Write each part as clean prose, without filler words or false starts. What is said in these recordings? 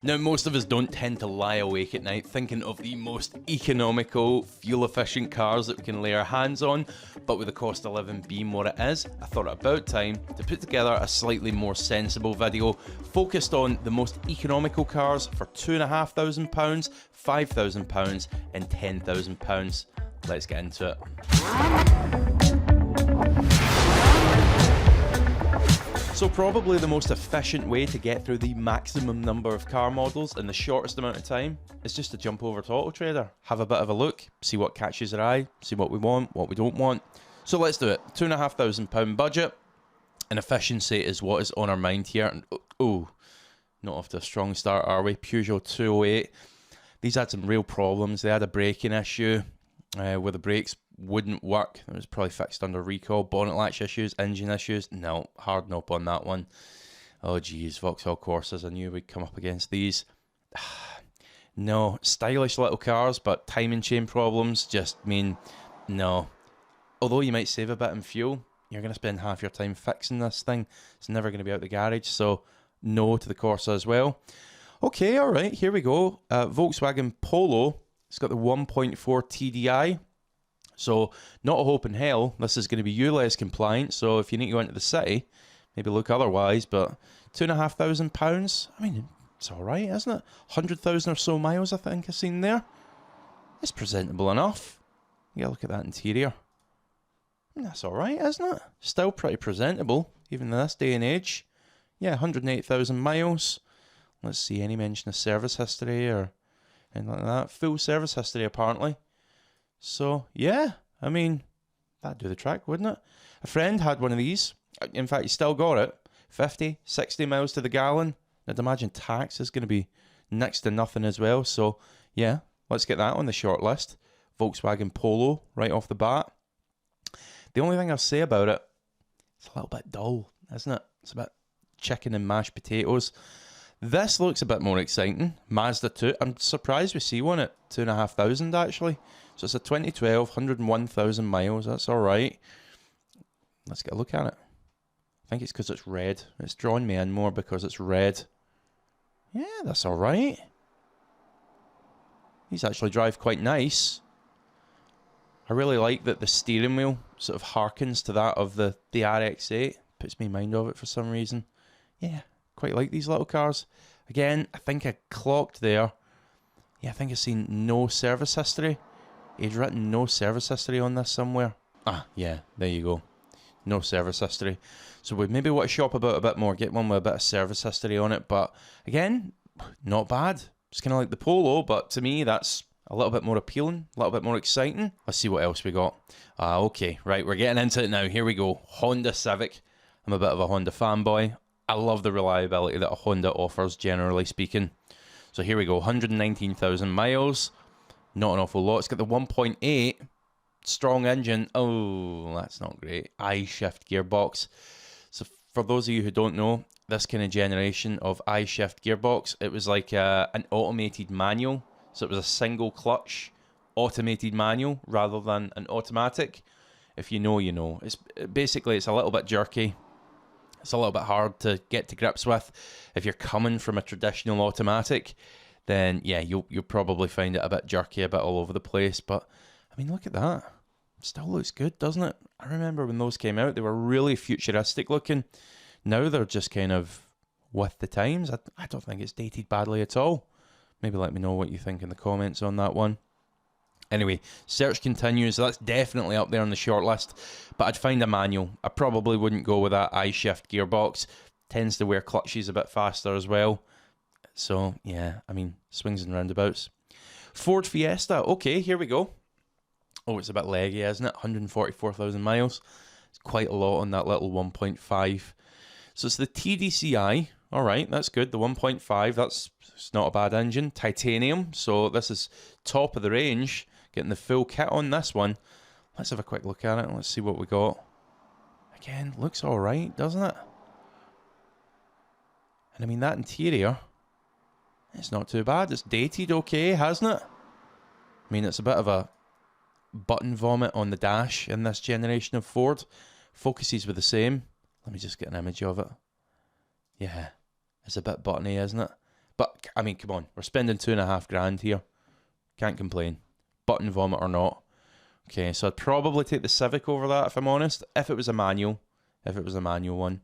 Now, most of us don't tend to lie awake at night thinking of the most economical, fuel-efficient cars that we can lay our hands on, but with the cost of living being what it is, I thought it about time to put together a slightly more sensible video focused on the most economical cars for £2,500, £5,000 and £10,000. Let's get into it. So probably the most efficient way to get through the maximum number of car models in the shortest amount of time is just to jump over to Auto Trader, have a bit of a look, see what catches our eye, see what we want, what we don't want. So let's do it. £2,500 budget, and efficiency is what is on our mind here. And oh, not off to a strong start, are we? Peugeot 208. These had some real problems. They had a braking issue where the brakes wouldn't work. It was probably fixed under recall. Bonnet latch issues, engine issues. No, hard nope on that one. Oh geez, Vauxhall Corsas, I knew we'd come up against these. No, stylish little cars, but timing chain problems just mean no. Although you might save a bit in fuel, you're going to spend half your time fixing this thing. It's never going to be out the garage, so no to the Corsa as well. Okay, alright, here we go. Volkswagen Polo. It's got the 1.4 TDI. So, not a hope in hell, this is going to be ULEZ compliant, so if you need to go into the city, maybe look otherwise, but £2,500, I mean, it's alright, isn't it? 100,000 or so miles, I think I've seen there. It's presentable enough. You gotta look at that interior. I mean, that's alright, isn't it? Still pretty presentable, even in this day and age. Yeah, 108,000 miles. Let's see, any mention of service history or anything like that. Full service history, apparently. So, yeah, I mean, that'd do the trick, wouldn't it? A friend had one of these. In fact, he still got it. 50, 60 miles to the gallon. I'd imagine tax is going to be next to nothing as well. So, yeah, let's get that on the short list. Volkswagen Polo, right off the bat. The only thing I'll say about it, it's a little bit dull, isn't it? It's a bit chicken and mashed potatoes. This looks a bit more exciting. Mazda 2. I'm surprised we see one at £2,500 actually. So it's a 2012, 101,000 miles. That's alright. Let's get a look at it. I think it's because it's red. It's drawn me in more because it's red. Yeah, that's alright. These actually drive quite nice. I really like that the steering wheel sort of harkens to that of the RX-8. Puts me in mind of it for some reason. Yeah, quite like these little cars. Again, I think I clocked there. Yeah, I think I've seen no service history. He'd written no service history on this somewhere. Ah, yeah, there you go. No service history. So we maybe want to shop about a bit more, get one with a bit of service history on it. But again, not bad. It's kind of like the Polo, but to me, that's a little bit more appealing, a little bit more exciting. Let's see what else we got. Okay, right, we're getting into it now. Here we go. Honda Civic. I'm a bit of a Honda fanboy. I love the reliability that a Honda offers, generally speaking. So here we go, 119,000 miles. Not an awful lot. It's got the 1.8 strong engine. Oh, that's not great. I-Shift gearbox. So for those of you who don't know, this kind of generation of I-Shift gearbox, it was like an automated manual. So it was a single clutch automated manual rather than an automatic. If you know, you know. It's basically, it's a little bit jerky. It's a little bit hard to get to grips with. If you're coming from a traditional automatic, then yeah, you'll probably find it a bit jerky, a bit all over the place. But I mean, look at that. It still looks good, doesn't it? I remember when those came out, they were really futuristic looking. Now they're just kind of with the times. I don't think it's dated badly at all. Maybe let me know what you think in the comments on that one. Anyway, search continues. So that's definitely up there on the short list. But I'd find a manual. I probably wouldn't go with that I-Shift gearbox. Tends to wear clutches a bit faster as well. So, yeah, I mean, swings and roundabouts. Ford Fiesta. Okay, here we go. Oh, it's a bit leggy, isn't it? 144,000 miles. It's quite a lot on that little 1.5. So it's the TDCi. All right, that's good. The 1.5, it's not a bad engine. Titanium. So this is top of the range. Getting the full kit on this one. Let's have a quick look at it. Let's see what we got. Again, looks all right, doesn't it? And I mean, that interior, it's not too bad. It's dated okay, hasn't it? I mean, it's a bit of a button vomit on the dash in this generation of Ford. Focuses were the same. Let me just get an image of it. Yeah, it's a bit buttony, isn't it? But, I mean, come on. We're spending $2.5 here. Can't complain. Button vomit or not. Okay, so I'd probably take the Civic over that, if I'm honest. If it was a manual. If it was a manual one.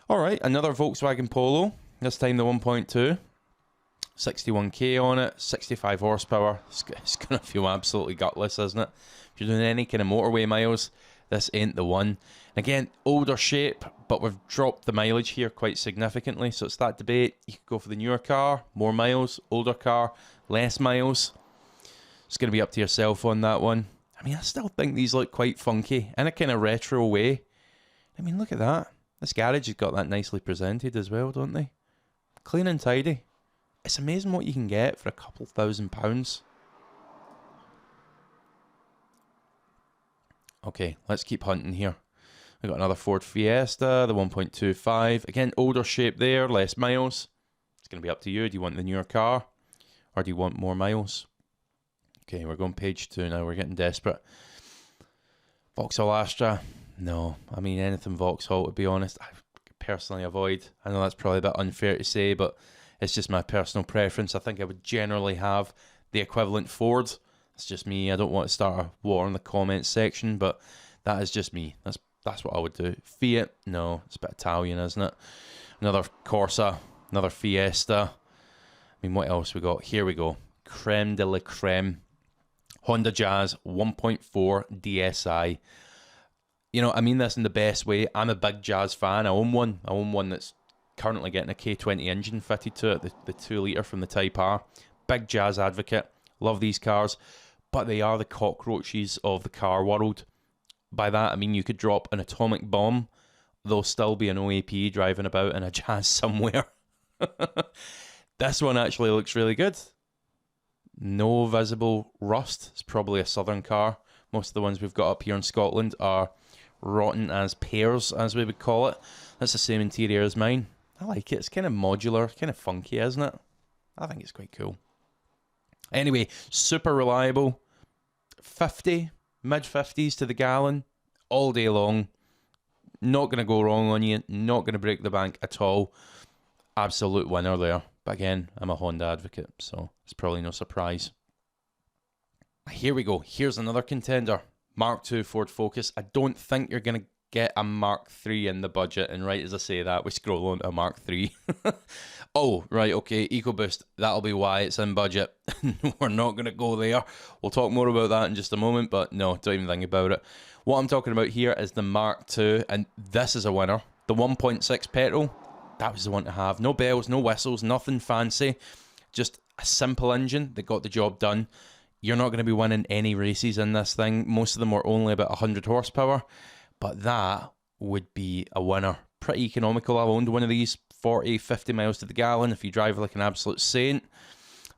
Alright, another Volkswagen Polo. This time the 1.2. 61k on it. 65 horsepower. It's going to feel absolutely gutless, isn't it? If you're doing any kind of motorway miles, this ain't the one. Again, older shape, but we've dropped the mileage here quite significantly. So it's that debate. You could go for the newer car, more miles, older car, less miles. It's going to be up to yourself on that one. I mean, I still think these look quite funky in a kind of retro way. I mean, look at that. This garage has got that nicely presented as well, don't they? Clean and tidy. It's amazing what you can get for a couple £1,000. Okay, let's keep hunting here. We've got another Ford Fiesta, the 1.25. Again, older shape there, less miles. It's going to be up to you. Do you want the newer car? Or do you want more miles? Okay, we're going page 2 now. We're getting desperate. Vauxhall Astra. No, I mean, anything Vauxhall, to be honest, I personally avoid. I know that's probably a bit unfair to say, but it's just my personal preference. I think I would generally have the equivalent Ford. It's just me. I don't want to start a war in the comments section, but that is just me. That's what I would do. Fiat, no, it's a bit Italian, isn't it? Another Corsa, another Fiesta. I mean, what else we got? Here we go. Creme de la creme. Honda Jazz 1.4 DSi. You know, I mean this in the best way. I'm a big Jazz fan. I own one. I own one that's currently getting a K20 engine fitted to it, the 2 litre from the Type R. Big Jazz advocate. Love these cars. But they are the cockroaches of the car world. By that, I mean you could drop an atomic bomb. There'll still be an OAP driving about in a Jazz somewhere. This one actually looks really good. No visible rust. It's probably a southern car. Most of the ones we've got up here in Scotland are rotten as pears, as we would call it. That's the same interior as mine. I like it. It's kind of modular, kind of funky, isn't it? I think it's quite cool. Anyway, super reliable. 50, mid-50s to the gallon, all day long. Not going to go wrong on you. Not going to break the bank at all. Absolute winner there. But again, I'm a Honda advocate, so it's probably no surprise. Here we go. Here's another contender. Mark II Ford Focus. I don't think you're going to get a Mark III in the budget. And right as I say that, we scroll on to a Mark III. Oh, right, okay. EcoBoost. That'll be why it's in budget. We're not going to go there. We'll talk more about that in just a moment, but no, don't even think about it. What I'm talking about here is the Mark II, and this is a winner. The 1.6 petrol. That was the one to have. No bells, no whistles, nothing fancy. Just a simple engine that got the job done. You're not going to be winning any races in this thing. Most of them were only about 100 horsepower. But that would be a winner. Pretty economical. I've owned one of these. 40, 50 miles to the gallon if you drive like an absolute saint.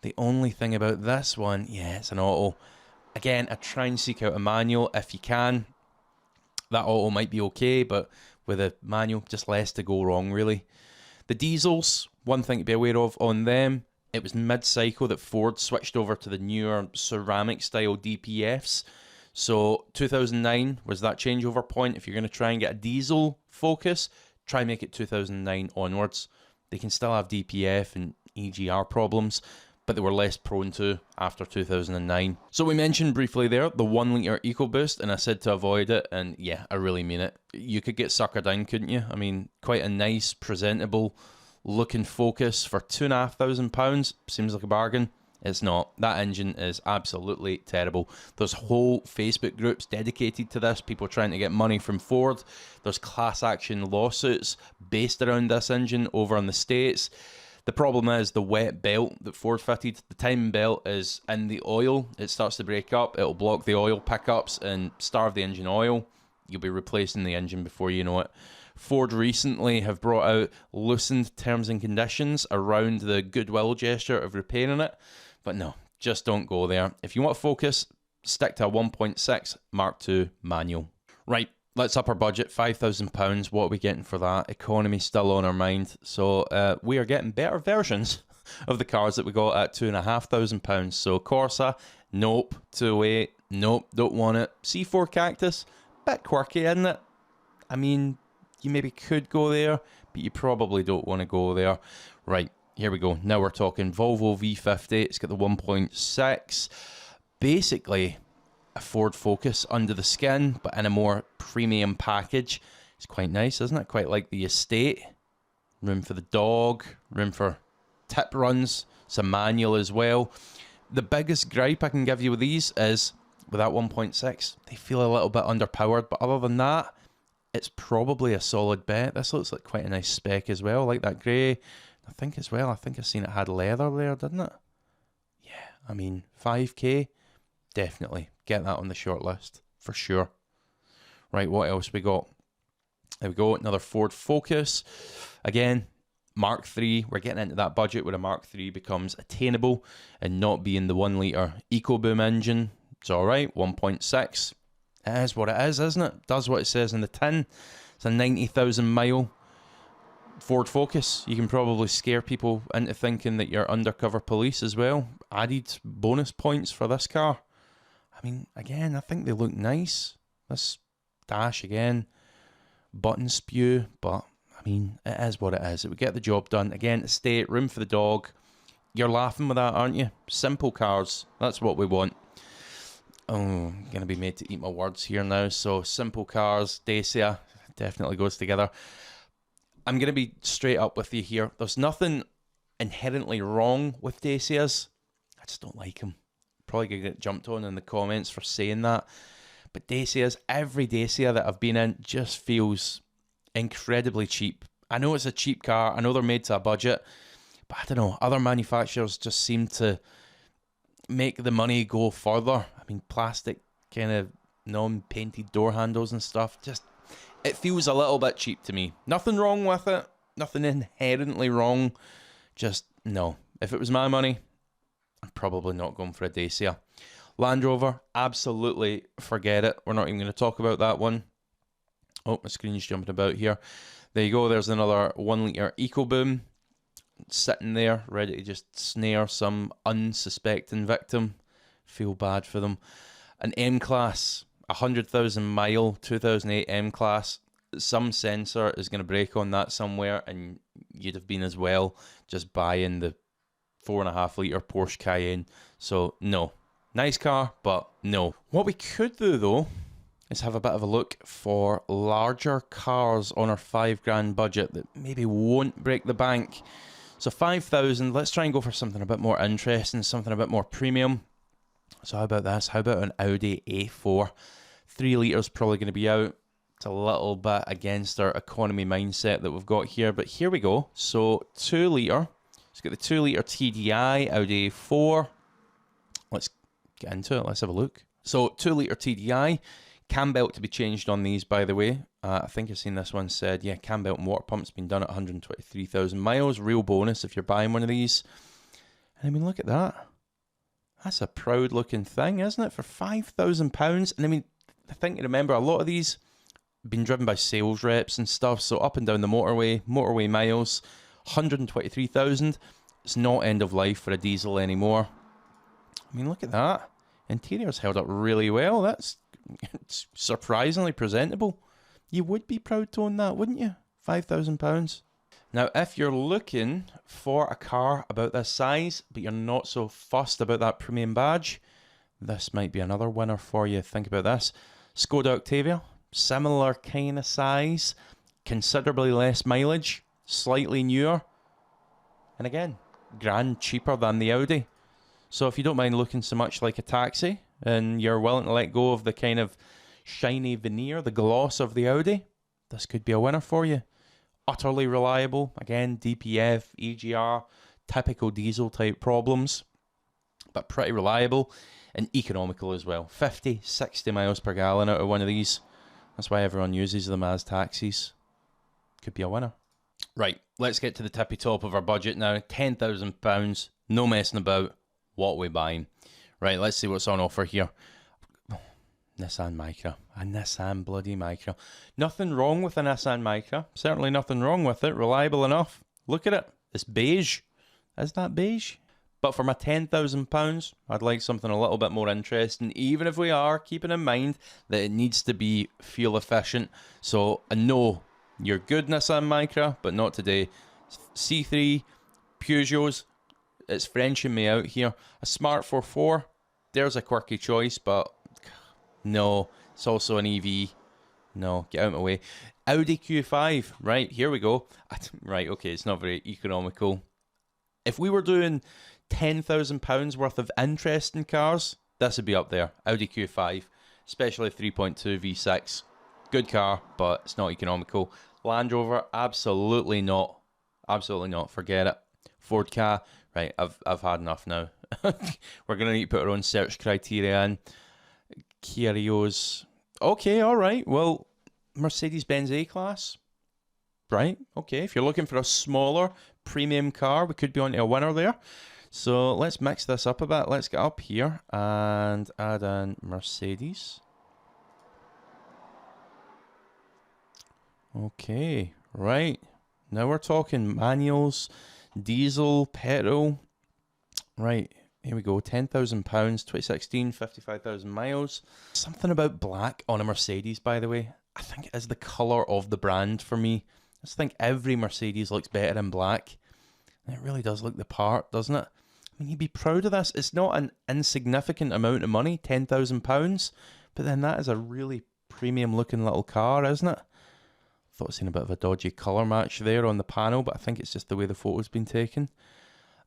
The only thing about this one, yeah, it's an auto. Again, I try and seek out a manual if you can. That auto might be okay, but with a manual, just less to go wrong, really. The diesels, one thing to be aware of on them, it was mid-cycle that Ford switched over to the newer ceramic-style DPFs. So 2009 was that changeover point. If you're going to try and get a diesel Focus, try and make it 2009 onwards. They can still have DPF and EGR problems, but they were less prone to after 2009. So we mentioned briefly there the 1 litre EcoBoost, and I said to avoid it, and yeah, I really mean it. You could get suckered in, couldn't you? I mean, quite a nice, presentable looking Focus for £2,500. Seems like a bargain. It's not. That engine is absolutely terrible. There's whole Facebook groups dedicated to this, people trying to get money from Ford. There's class action lawsuits based around this engine over in the States. The problem is the wet belt that Ford fitted. The timing belt is in the oil. It starts to break up. It'll block the oil pickups and starve the engine oil. You'll be replacing the engine before you know it. Ford recently have brought out loosened terms and conditions around the goodwill gesture of repairing it. But no, just don't go there. If you want to focus, stick to a 1.6 Mark II manual. Right, let's up our budget. £5,000. What are we getting for that? Economy still on our mind. So we are getting better versions of the cars that we got at £2,500. So Corsa, nope. 208, nope, don't want it. C4 Cactus, bit quirky, isn't it? I mean, you maybe could go there, but you probably don't want to go there. Right. Here we go. Now we're talking Volvo V50. It's got the 1.6. Basically, a Ford Focus under the skin, but in a more premium package. It's quite nice, isn't it? Quite like the Estate. Room for the dog, room for tip runs. It's a manual as well. The biggest gripe I can give you with these is, with that 1.6, they feel a little bit underpowered, but other than that, it's probably a solid bet. This looks like quite a nice spec as well, like that grey. I think as well, I think I've seen it had leather there, didn't it? Yeah, I mean, 5k, definitely. Get that on the short list, for sure. Right, what else we got? There we go, another Ford Focus. Again, Mark III, we're getting into that budget where a Mark III becomes attainable and not being the 1 litre EcoBoom engine. It's alright, 1.6. It is what it is, isn't it? Does what it says in the tin. It's a 90,000 mile Ford Focus. You can probably scare people into thinking that you're undercover police as well. Added bonus points for this car. I mean, again, I think they look nice. This dash again, button spew, but I mean, it is what it is. It would get the job done. Again, Estate, room for the dog. You're laughing with that, aren't you? Simple cars. That's what we want. Oh, I'm going to be made to eat my words here now. So, simple cars, Dacia, definitely goes together. I'm going to be straight up with you here. There's nothing inherently wrong with Dacias. I just don't like them. Probably going to get jumped on in the comments for saying that. But Dacias, every Dacia that I've been in just feels incredibly cheap. I know it's a cheap car. I know they're made to a budget. But I don't know. Other manufacturers just seem to make the money go further. I mean, plastic kind of non-painted door handles and stuff. Just, it feels a little bit cheap to me. Nothing wrong with it. Nothing inherently wrong. Just, no. If it was my money, I'm probably not going for a Dacia. Land Rover, absolutely forget it. We're not even going to talk about that one. Oh, my screen's jumping about here. There you go. There's another 1 litre EcoBoom sitting there, ready to just snare some unsuspecting victim. Feel bad for them. An M-Class, 100,000 mile, 2008 M-Class. Some sensor is going to break on that somewhere, and you'd have been as well just buying the 4.5 litre Porsche Cayenne. So, no. Nice car, but no. What we could do, though, is have a bit of a look for larger cars on our $5,000 budget that maybe won't break the bank. So 5,000, let's try and go for something a bit more interesting, something a bit more premium. So how about this? How about an Audi A4? 3 litres probably going to be out. It's a little bit against our economy mindset that we've got here, but here we go. So 2 litre. Let's get the 2 litre TDI Audi A4. Let's get into it. Let's have a look. So 2 litre TDI. Cam belt to be changed on these, by the way. I think I've seen this one said, yeah, cam belt and water pump's been done at 123,000 miles. Real bonus if you're buying one of these. And I mean, look at that. That's a proud looking thing, isn't it? For £5,000. And I mean, the thing to remember, a lot of these have been driven by sales reps and stuff. So up and down the motorway miles, 123,000. It's not end of life for a diesel anymore. I mean, look at that. Interior's held up really well. That's it's surprisingly presentable. You would be proud to own that, wouldn't you? £5,000. Now, if you're looking for a car about this size, but you're not so fussed about that premium badge, this might be another winner for you. Think about this. Skoda Octavia, similar kind of size, considerably less mileage, slightly newer, and again, grand cheaper than the Audi. So if you don't mind looking so much like a taxi, and you're willing to let go of the kind of shiny veneer, the gloss of the Audi, this could be a winner for you. Utterly reliable. Again, DPF, EGR, typical diesel type problems, but pretty reliable and economical as well. 50, 60 miles per gallon out of one of these. That's why everyone uses them as taxis. Could be a winner. Right, let's get to the tippy top of our budget now. £10,000, no messing about. What are we buying? Right, let's see what's on offer here. Nissan Micra. A Nissan bloody Micra. Nothing wrong with a Nissan Micra. Certainly nothing wrong with it. Reliable enough. Look at it. It's beige. Is that beige? But for my £10,000, I'd like something a little bit more interesting, even if we are keeping in mind that it needs to be fuel efficient. So, no, you're good Nissan Micra, but not today. C3, Peugeots, it's Frenching me out here. A Smart 44, there's a quirky choice, but no, it's also an EV. No, get out of my way. Audi Q5, right, here we go. Right, okay, it's not very economical. If we were doing £10,000 worth of interest in cars, this would be up there. Audi Q5, especially 3.2 V6. Good car, but it's not economical. Land Rover, absolutely not. Absolutely not. Forget it. Ford Ka, right, I've had enough now. We're going to need to put our own search criteria in. Kia Rios. Okay, all right. Well, Mercedes-Benz A-Class. Right, okay. If you're looking for a smaller premium car, we could be onto a winner there. So let's mix this up a bit. Let's get up here and add in Mercedes. Okay, right. Now we're talking manuals, diesel, petrol. Right, here we go. £10,000, 2016, 55,000 miles. Something about black on a Mercedes, by the way. I think it is the colour of the brand for me. I just think every Mercedes looks better in black. And it really does look the part, doesn't it? I mean, you'd be proud of this. It's not an insignificant amount of money, £10,000, but then that is a really premium looking little car, isn't it? Thought I'd seen a bit of a dodgy colour match there on the panel, but I think it's just the way the photo's been taken.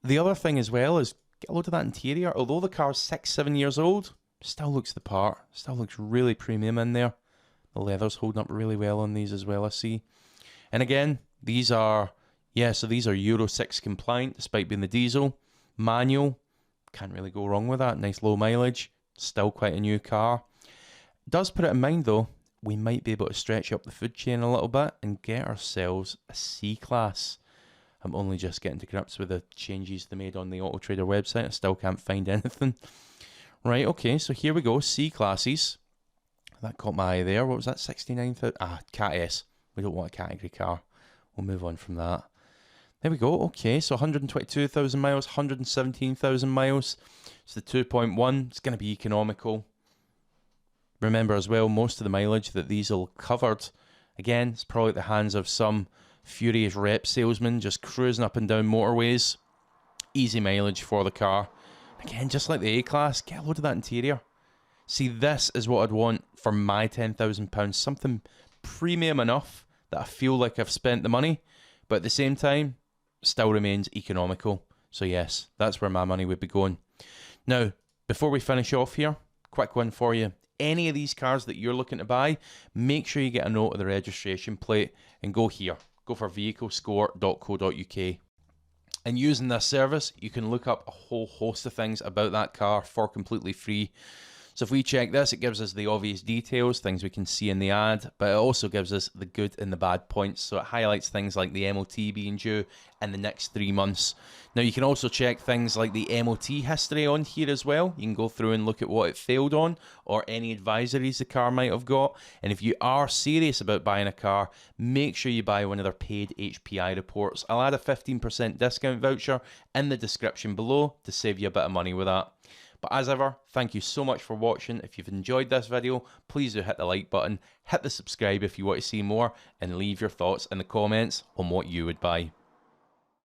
The other thing as well is, get a load of that interior. Although the car's 6-7 years old, still looks the part. Still looks really premium in there. The leather's holding up really well on these as well, I see. And again, these are, yeah, so these are Euro 6 compliant, despite being the diesel. Manual, can't really go wrong with that. Nice low mileage, still quite a new car. Does put it in mind though, we might be able to stretch up the food chain a little bit and get ourselves a C-Class. I'm only just getting to grips with the changes they made on the Auto Trader website. I still can't find anything. Right, okay, so here we go, C-Classes. That caught my eye there. What was that, 69,000? Ah, Cat S. We don't want a category car. We'll move on from that. There we go. Okay, so 122,000 miles, 117,000 miles. It's the 2.1. It's going to be economical. Remember as well, most of the mileage that these will covered, again, it's probably at the hands of some furious rep salesman just cruising up and down motorways. Easy mileage for the car. Again, just like the A-Class, get a load of that interior. See, this is what I'd want for my £10,000. Something premium enough that I feel like I've spent the money, but at the same time, still remains economical. So yes, that's where my money would be going. Now, before we finish off here, quick one for you. Any of these cars that you're looking to buy, make sure you get a note of the registration plate and go here. Go for vehiclescore.co.uk. And using this service, you can look up a whole host of things about that car for completely free. So if we check this, it gives us the obvious details, things we can see in the ad, but it also gives us the good and the bad points. So it highlights things like the MOT being due in the next 3 months. Now you can also check things like the MOT history on here as well. You can go through and look at what it failed on or any advisories the car might have got. And if you are serious about buying a car, make sure you buy one of their paid HPI reports. I'll add a 15% discount voucher in the description below to save you a bit of money with that. But as ever, thank you so much for watching. If you've enjoyed this video, please do hit the like button, hit the subscribe if you want to see more, and leave your thoughts in the comments on what you would buy.